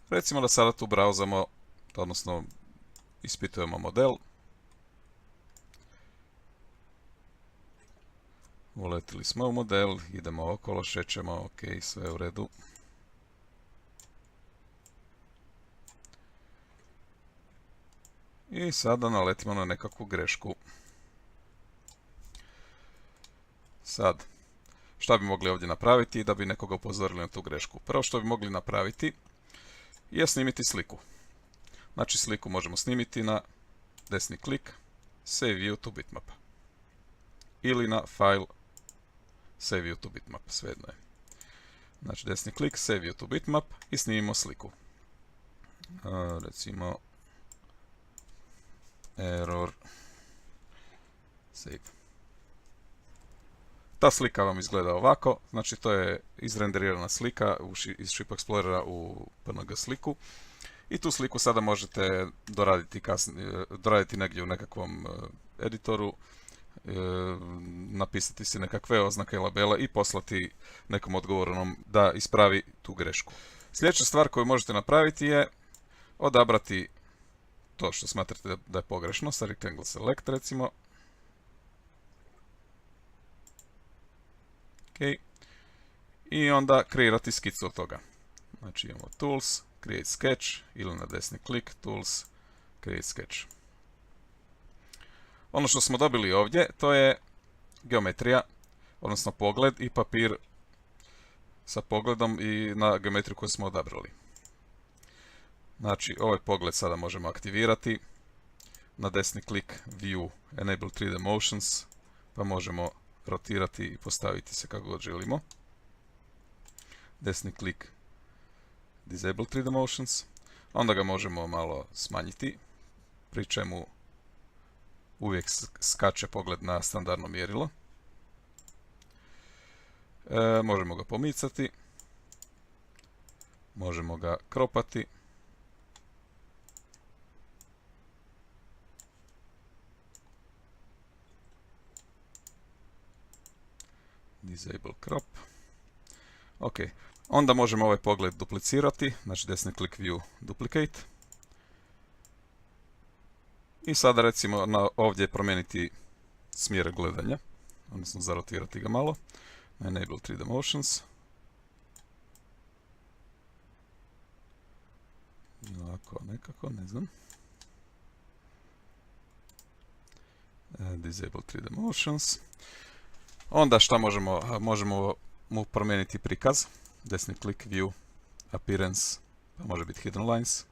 Recimo da sada tu brauzamo, odnosno ispitujemo model. Uletili smo u model, idemo okolo, šećemo, ok, sve u redu. I sada naletimo na nekakvu grešku. Sad, šta bi mogli ovdje napraviti da bi nekoga upozorili na tu grešku? Prvo što bi mogli napraviti je snimiti sliku. Znači sliku možemo snimiti na desni klik, Save View to Bitmap. Ili na File, Save View to Bitmap, svejedno je. Znači desni klik, Save View to Bitmap i snimimo sliku. Recimo error save. Ta slika vam izgleda ovako, znači to je izrenderirana slika iz Ship Explorera u PNG sliku. I tu sliku sada možete doraditi negdje u nekakvom editoru, napisati si nekakve oznake i labele i poslati nekom odgovornom da ispravi tu grešku. Sljedeća stvar koju možete napraviti je odabrati to što smatrate da je pogrešno sa Rectangle Select recimo. Okay. I onda kreirati skicu od toga. Znači imamo Tools, Create Sketch ili na desni klik, Tools, Create Sketch. Ono što smo dobili ovdje, to je geometrija, odnosno pogled i papir sa pogledom i na geometriju koju smo odabrali. Znači, ovaj pogled sada možemo aktivirati. Na desni klik View, Enable 3D Motions, pa možemo rotirati i postaviti se kako god želimo. Desni klik Disable 3D Motions. Onda ga možemo malo smanjiti, pri čemu uvijek skače pogled na standardno mjerilo. Možemo ga pomicati. Možemo ga kropati. Disable crop. Ok. Onda možemo ovaj pogled duplicirati. Znači desni klik View Duplicate. I sada recimo ovdje promijeniti smjer gledanja. Odnosno zarotirati ga malo. Enable 3D Motions. Ovako nekako, ne znam. Disable 3D Motions. Onda šta možemo? Možemo mu promijeniti prikaz. Desni klik View, Appearance, pa može biti Hidden Lines.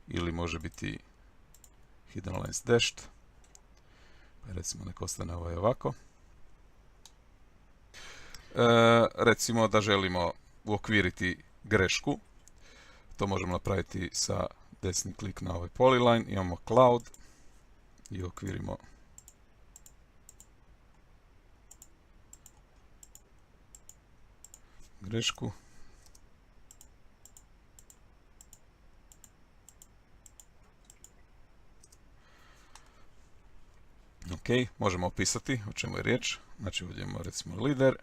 Ili može biti Hidden Lines Dashed. Pa recimo nek ostane ovaj ovako. Recimo da želimo uokviriti grešku. To možemo napraviti sa desni klik na ovaj polyline. Imamo Cloud i uokvirimo grešku. Ok, možemo opisati o čemu je riječ. Znači ovdje imamo recimo lider.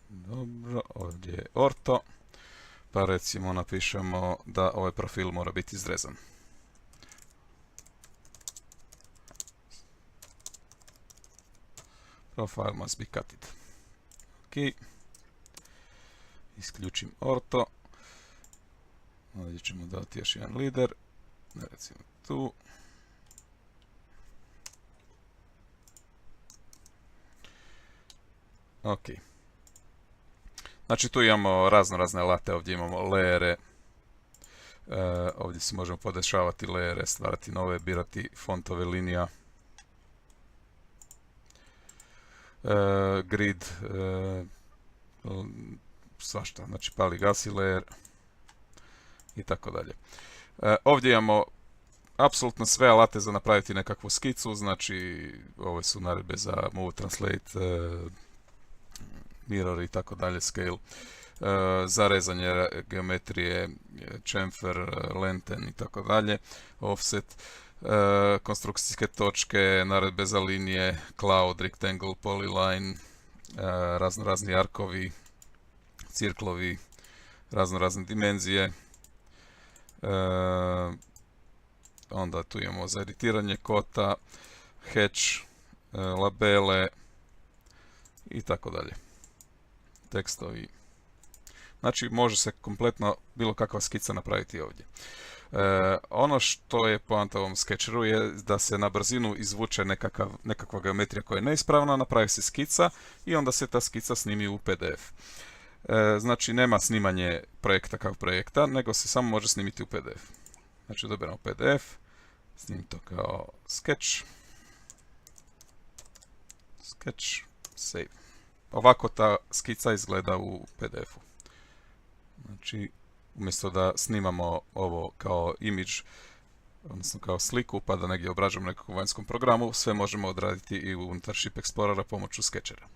Dobro, ovdje je orto. Pa recimo napišemo da ovaj profil mora biti izrezan. Profile must be cutted. Ok. Isključim orto. Ovdje ćemo dati još jedan lider. Recimo tu. Ok. Znači tu imamo razne alate. Ovdje imamo layere. Ovdje si možemo podešavati layere, stvarati nove, birati fontove linija. Grid, svašta, znači pali gasi layer i tako dalje. Ovdje imamo apsolutno sve alate za napraviti nekakvu skicu, znači ove su naredbe za Move, Translate, Mirror i tako dalje, Scale, za rezanje geometrije, Chamfer, Lengthen i tako dalje, Offset, konstrukcijske točke, naredbe za linije, Cloud, Rectangle, Polyline, razni arkovi, cirklovi, razne dimenzije. Onda tu imamo za editiranje kota, hatch, labele i tako dalje. Tekstovi. Znači može se kompletno bilo kakva skica napraviti ovdje. Ono što je poanta u ovom sketcheru je da se na brzinu izvuče nekakva geometrija koja je neispravna, napravi se skica i onda se ta skica snimi u PDF. Znači nema snimanje projekta kao projekta, nego se samo može snimiti u PDF. Znači dobiramo PDF, snimim to kao sketch, save. Ovako ta skica izgleda u PDF-u. Znači, umjesto da snimamo ovo kao image, odnosno kao sliku, pa da negdje obrađujemo nekakvom vanjskom programu, sve možemo odraditi i unutar Ship Explorera pomoću sketchera.